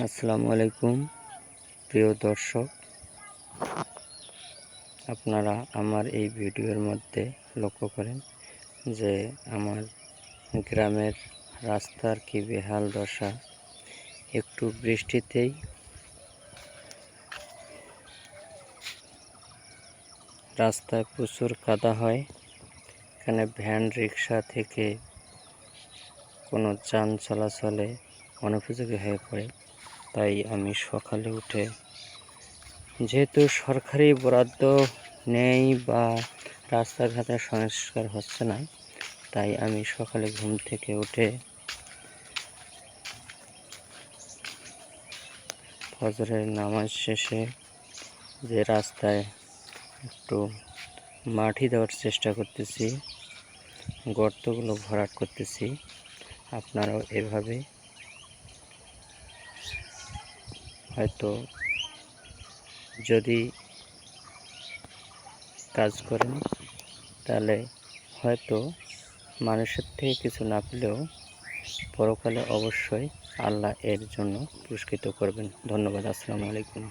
আসসালামু আলাইকুম প্রিয় দর্শক, আপনারা আমার এই ভিডিওর মধ্যে লক্ষ্য করেন যে আমার গ্রামের রাস্তার কি বেহাল দশা। একটু বৃষ্টিতেই রাস্তায় প্রচুর কাদা হয়। এখানে ভ্যান রিক্সা থেকে কোনো যান চলাচলে অনুপযোগী হয়ে পড়ে। তাই আমি সকালে উঠে, যেহেতু সরকারি বরাদ্দ নেই বা রাস্তাঘাটের সংস্কার হচ্ছে না, তাই আমি সকালে ঘুম থেকে উঠে ফজরের নামাজ শেষে যে রাস্তায় একটু মাটি দেওয়ার চেষ্টা করতেছি, গর্তগুলো ভরাট করতেছি। আপনারাও এভাবে হয়তো যদি কাজ করেন, তাহলে হয়তো মানুষের থেকে কিছু না পেলেও পরকালে অবশ্যই আল্লাহ এর জন্য পুরস্কৃত করবেন। ধন্যবাদ। আসসালামু আলাইকুম।